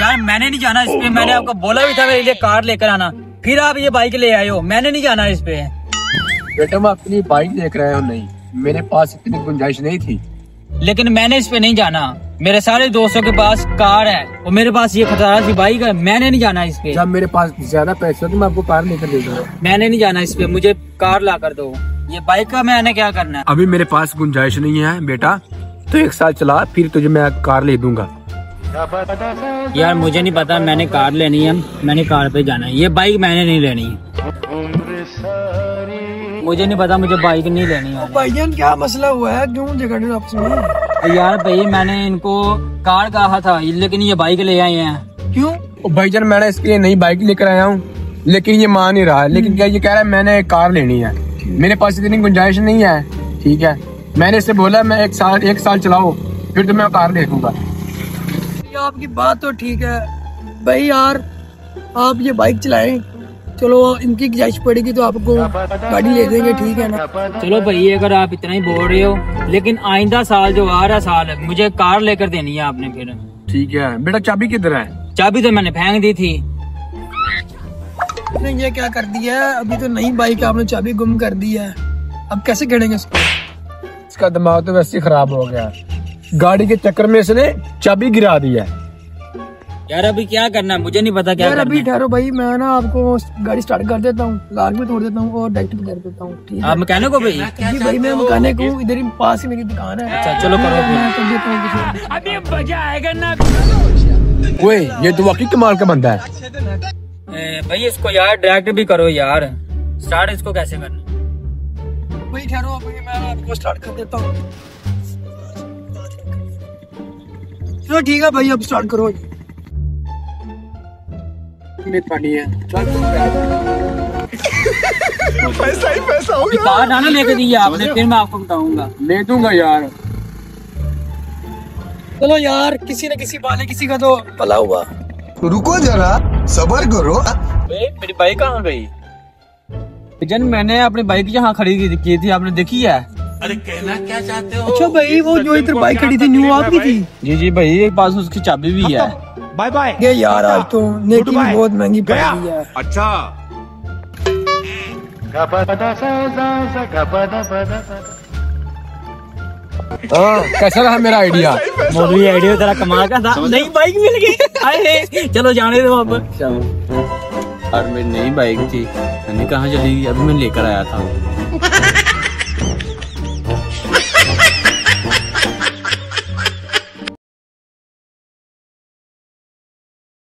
यार मैंने नहीं जाना इस पे, मैंने आपको बोला भी था मेरे लिए कार लेकर आना, फिर आप ये बाइक ले आए हो। मैंने नहीं जाना इस पे। बेटा मैं अपनी बाइक देख रहा हूँ, नहीं मेरे पास इतनी गुंजाइश नहीं थी। लेकिन मैंने इस पे नहीं जाना, मेरे सारे दोस्तों के पास कार है और मेरे पास ये खतरा सी बाइक है। मैंने नहीं जाना इस पे। जब मेरे पास ज्यादा पैसे हो तो मैं आपको कार लेकर दे दूंगा। मैंने नहीं जाना इस पे, मुझे कार ला कर दो। ये बाइक का मैंने क्या करना है? अभी मेरे पास गुंजाइश नहीं है बेटा, तो 1 साल चला फिर तुझे मैं कार ले दूंगा। यार मुझे नहीं पता, मैंने कार लेनी है, मैंने कार पे जाना है। ये बाइक मैंने नहीं लेनी है, मुझे नहीं पता, मुझे बाइक नहीं लेनी है। भाईजान क्या मसला हुआ है, क्यों झगड़ रहे हो आपस में? यार भाई मैंने इनको कार कहा था, लेकिन ये बाइक ले आए हैं। क्यों? भाईजान मैंने इसके लिए नई बाइक लेकर आया हूँ, लेकिन ये मान नहीं रहा है। लेकिन क्या ये कह रहा है मैंने कार लेनी है, मेरे पास इतनी गुंजाइश नहीं है। ठीक है, मैंने इससे बोला मैं 1 साल चलाओ फिर तो मैं कार ले दूंगा। आपकी बात तो ठीक है भाई, यार आप ये बाइक चलाएं, चलो इनकी गुंजाइश पड़ेगी तो आपको गाड़ी ले देंगे, ठीक है ना? चलो भाई अगर आप इतना ही बोल रहे हो, लेकिन आइंदा साल जो आ रहा साल है मुझे कार लेकर देनी है आपने फिर। ठीक है बेटा, चाबी किधर है? चाबी तो मैंने फेंक दी थी। आपने ये क्या कर दिया है? अभी तो नई बाइक आपने चाबी गुम कर दी है, अब कैसे खेलेंगे इसको? इसका दिमाग तो वैसे ही खराब हो गया, गाड़ी के चक्कर में इसने चाबी गिरा दी है। यार अभी क्या करना है मुझे नहीं पता क्या यार करना अभी है। ठहरो भाई, मैं ना आपको गाड़ी स्टार्ट कर देता हूँ, लाग में तोड़ देता हूँ और डायरेक्ट कर देता हूँ, ठीक है? आप मैकेनिक हो भाई? जी भाई मैं मैकेनिक हूँ, इधर ही पास ही मेरी दुकान है। अच्छा चलो करो मैं कर देता हूँ किसी को। अभी मजा आएगा ना। ओए ये तो वाकई कमाल का बंदा है। भाई इसको यार डायरेक्ट भी करो यार, स्टार्ट इसको कैसे करना? भाई ठहरो, अभी मैं आपको स्टार्ट कर देता हूँ। चलो ठीक है भाई, अब स्टार्ट करो। पानी है, पैसा ही पैसा होगा। कार ना लेके दी है आपने, फिर मैं आपको बताऊंगा। ले दूंगा यार। चलो यार, किसी न किसी बाले किसी का तो भला हुआ। रुको जरा सबर करो। मेरी बाइक कहाँ गई? जन मैंने अपनी बाइक यहाँ खड़ी की थी, आपने देखी है? अरे कहना क्या चाहते हो? अच्छा भाई, वो जो इधर बाइक खड़ी थी न्यू आपकी थी? जी जी भाई, एक पास उसकी चाबी भी है। Bye bye. ये यार आज तो नेकी भी बहुत महंगी पड़ गई है। अच्छा कैसा रहा मेरा आइडिया? मौलवी आइडिया तेरा कमाल का था। नई बाइक मिल गई, आए चलो जाने दो अब। और मेरी नई बाइक थी, मैंने कहाँ चली गई? अभी मैं लेकर आया था।